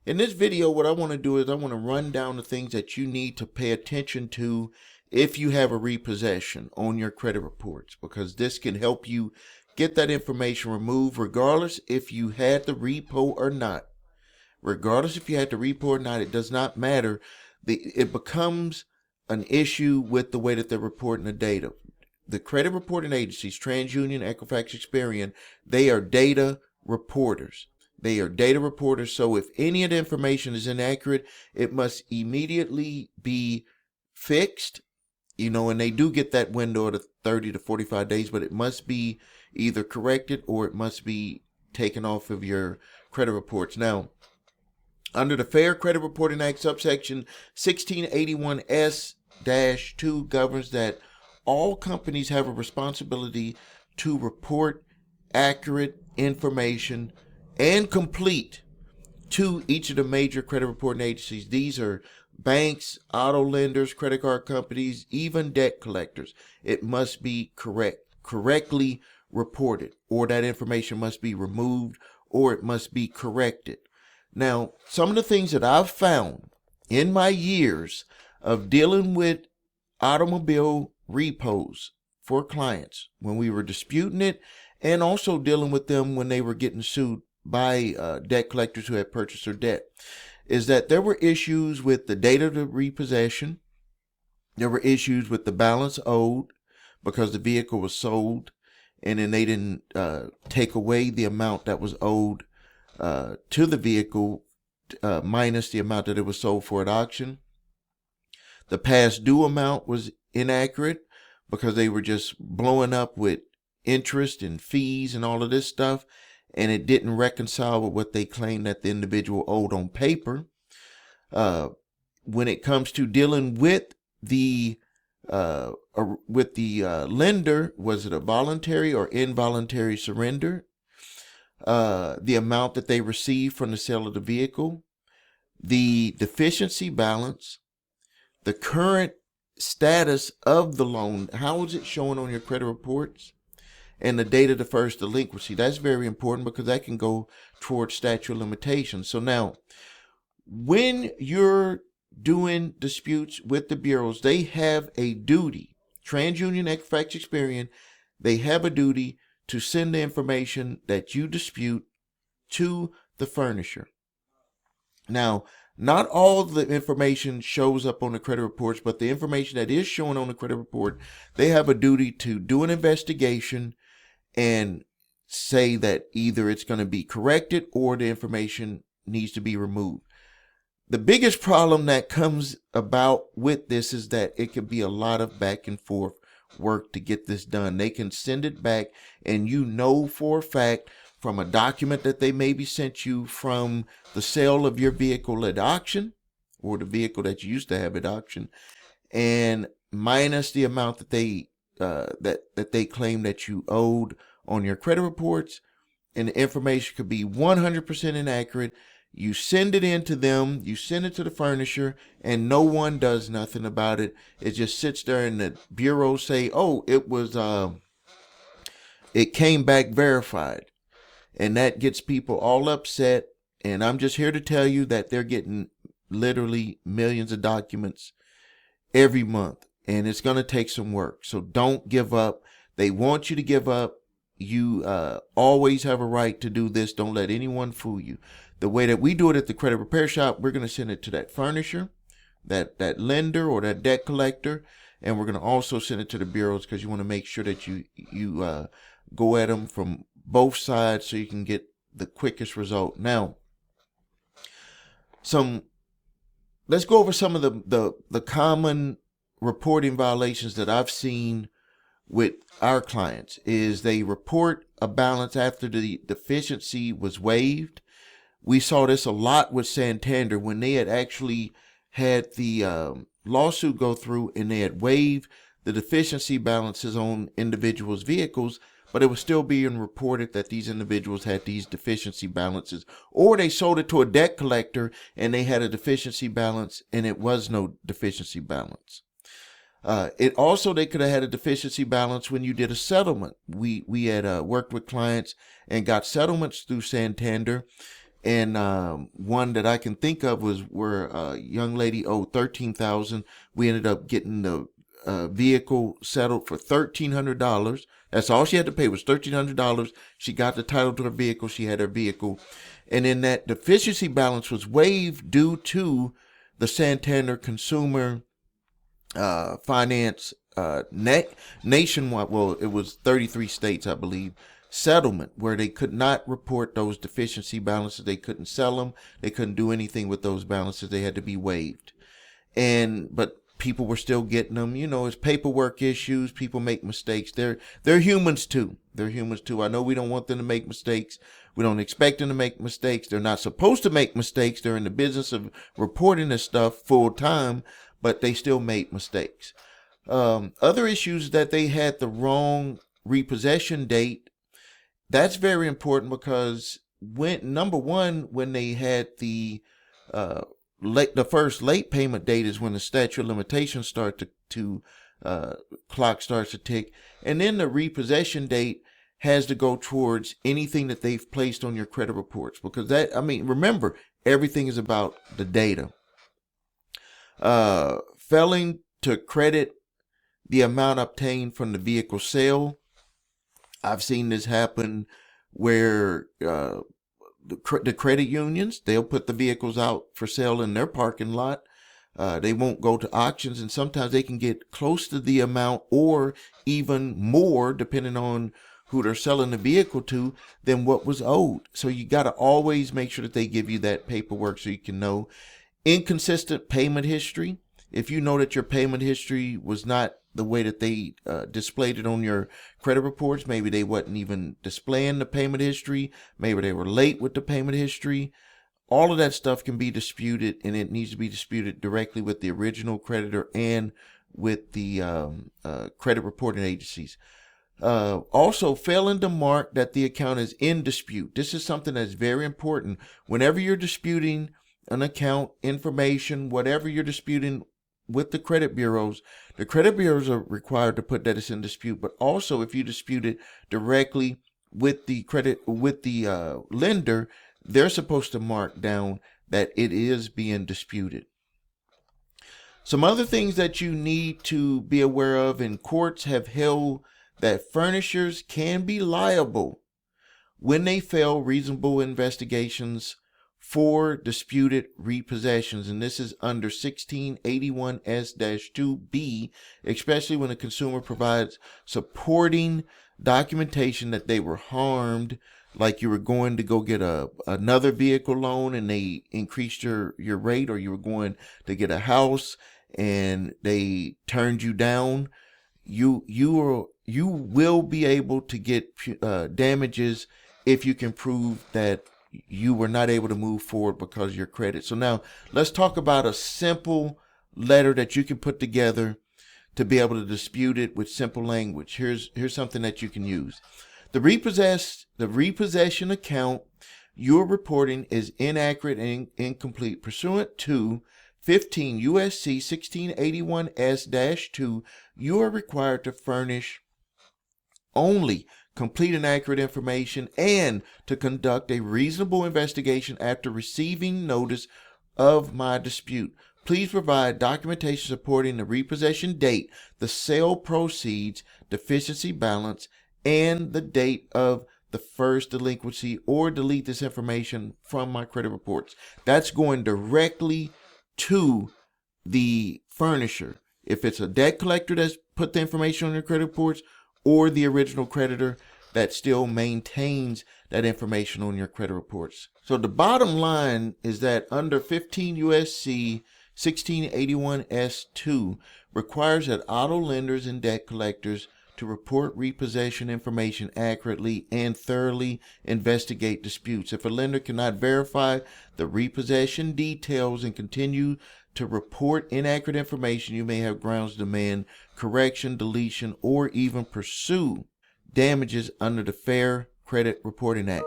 In this video, what I want to do is I want to run down the things that you need to pay attention to if you have a repossession on your credit reports, because this can help you get that information removed regardless if you had the repo or not. Regardless if you had the repo or not, it does not matter. It becomes an issue with the way that they're reporting the data. The credit reporting agencies, TransUnion, Equifax, Experian, they are data reporters. They are data reporters, so if any of the information is inaccurate, it must immediately be fixed, and they do get that window of 30 to 45 days, but it must be either corrected or it must be taken off of your credit reports. Now, under the Fair Credit Reporting Act, subsection 1681S-2 governs that all companies have a responsibility to report accurate information and complete to each of the major credit reporting agencies. These are banks, auto lenders, credit card companies, even debt collectors. It must be correctly reported, or that information must be removed, or it must be corrected. Now, some of the things that I've found in my years of dealing with automobile repos for clients when we were disputing it, and also dealing with them when they were getting sued by debt collectors who had purchased their debt, is that there were issues with the date of the repossession. There were issues with the balance owed because the vehicle was sold, and then they didn't take away the amount that was owed to the vehicle minus the amount that it was sold for at auction. The past due amount was inaccurate because they were just blowing up with interest and fees and all of this stuff, and it didn't reconcile with what they claimed that the individual owed on paper. When it comes to dealing with the lender, was it a voluntary or involuntary surrender? The amount that they received from the sale of the vehicle, the deficiency balance, the current status of the loan, how is it showing on your credit reports, and the date of the first delinquency. That's very important because that can go towards statute of limitations. So now, when you're doing disputes with the bureaus, they have a duty. TransUnion, Equifax, Experian, they have a duty to send the information that you dispute to the furnisher. Now, not all of the information shows up on the credit reports, but the information that is showing on the credit report, they have a duty to do an investigation and say that either it's going to be corrected or the information needs to be removed. The biggest problem that comes about with this is that it can be a lot of back and forth work to get this done. They can send it back, and for a fact from a document that they maybe sent you from the sale of your vehicle at auction, or the vehicle that you used to have at auction, and minus the amount that they that they claim that you owed on your credit reports, and the information could be 100% inaccurate. You send it in to them, you send it to the furnisher, and no one does nothing about it. It just sits there, and the bureau say, "Oh, it came back verified," and that gets people all upset. And I'm just here to tell you that they're getting literally millions of documents every month, and it's going to take some work. So don't give up. They want you to give up. You always have a right to do this. Don't let anyone fool you. The way that we do it at the credit repair shop, we're going to send it to that furnisher, that lender, or that debt collector, and we're going to also send it to the bureaus, because you want to make sure that you go at them from both sides so you can get the quickest result. Now, let's go over some of the common reporting violations that I've seen with our clients. Is they report a balance after the deficiency was waived. We saw this a lot with Santander when they had actually had the lawsuit go through, and they had waived the deficiency balances on individuals' vehicles, but it was still being reported that these individuals had these deficiency balances, or they sold it to a debt collector and they had a deficiency balance and it was no deficiency balance. They could have had a deficiency balance when you did a settlement. We had worked with clients and got settlements through Santander, And one that I can think of was where a young lady owed $13,000. We ended up getting the vehicle settled for $1,300. That's all she had to pay was $1,300. She got the title to her vehicle. She had her vehicle. And then that deficiency balance was waived due to the Santander Consumer Finance nationwide, well, it was 33 states, I believe, settlement, where they could not report those deficiency balances. They couldn't sell them. They couldn't do anything with those balances. They had to be waived. But people were still getting them. It's paperwork issues. People make mistakes. They're humans too. They're humans too. I know we don't want them to make mistakes. We don't expect them to make mistakes. They're not supposed to make mistakes. They're in the business of reporting this stuff full time, but they still made mistakes. Other issues that they had the wrong repossession date. That's very important because number one, when they had the first late payment date is when the statute of limitations start to clock starts to tick, and then the repossession date has to go towards anything that they've placed on your credit reports, because remember, everything is about the data. Failing to credit the amount obtained from the vehicle sale. I've seen this happen where the credit unions, they'll put the vehicles out for sale in their parking lot. They won't go to auctions, and sometimes they can get close to the amount or even more, depending on who they're selling the vehicle to, than what was owed. So you got to always make sure that they give you that paperwork so you can know. Inconsistent payment history. If you know that your payment history was not the way that they displayed it on your credit reports, maybe they wasn't even displaying the payment history, maybe they were late with the payment history, all of that stuff can be disputed, and it needs to be disputed directly with the original creditor and with the credit reporting agencies. Also, failing to mark that the account is in dispute. This is something that's very important. Whenever you're disputing an account information, whatever you're disputing with the credit bureaus are required to put that it's in dispute. But also, if you dispute it directly with the lender, they're supposed to mark down that it is being disputed. Some other things that you need to be aware of, and courts have held that furnishers can be liable when they fail reasonable investigations for disputed repossessions, and this is under 1681S-2B, especially when a consumer provides supporting documentation that they were harmed, like you were going to go get another vehicle loan and they increased your rate, or you were going to get a house and they turned you down. You will be able to get damages if you can prove that you were not able to move forward because of your credit. So now let's talk about a simple letter that you can put together to be able to dispute it with simple language. Here's something that you can use. The repossession account you're reporting is inaccurate and incomplete. Pursuant to 15 USC 1681S-2, you are required to furnish only complete and accurate information and to conduct a reasonable investigation after receiving notice of my dispute. Please provide documentation supporting the repossession date, the sale proceeds, deficiency balance, and the date of the first delinquency, or delete this information from my credit reports. That's going directly to the furnisher. If it's a debt collector that's put the information on your credit reports, or the original creditor that still maintains that information on your credit reports. So the bottom line is that under 15 USC 1681S2 requires that auto lenders and debt collectors to report repossession information accurately and thoroughly investigate disputes. If a lender cannot verify the repossession details and continue to report inaccurate information, you may have grounds to demand correction, deletion, or even pursue damages under the Fair Credit Reporting Act.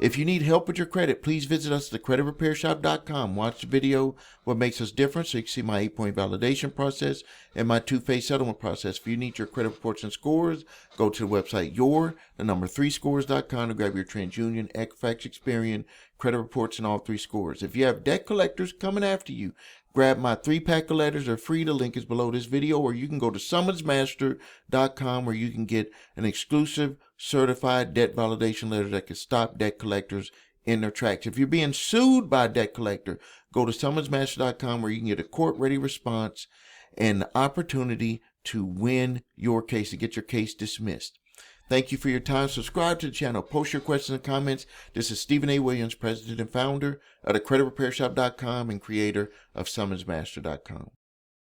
If you need help with your credit, please visit us at thecreditrepairshop.com. Watch the video, What Makes Us Different, so you can see my 8-point validation process and my 2-phase settlement process. If you need your credit reports and scores, go to the website 3scores.com to grab your TransUnion, Equifax, Experian credit reports, and all 3 scores. If you have debt collectors coming after you, grab my 3-pack of letters. They're free. The link is below this video, or you can go to summonsmaster.com where you can get an exclusive certified debt validation letter that can stop debt collectors in their tracks. If you're being sued by a debt collector, go to summonsmaster.com where you can get a court-ready response and the opportunity to win your case, to get your case dismissed. Thank you for your time. Subscribe to the channel. Post your questions and comments. This is Stephen A. Williams, president and founder of thecreditrepairshop.com and creator of summonsmaster.com.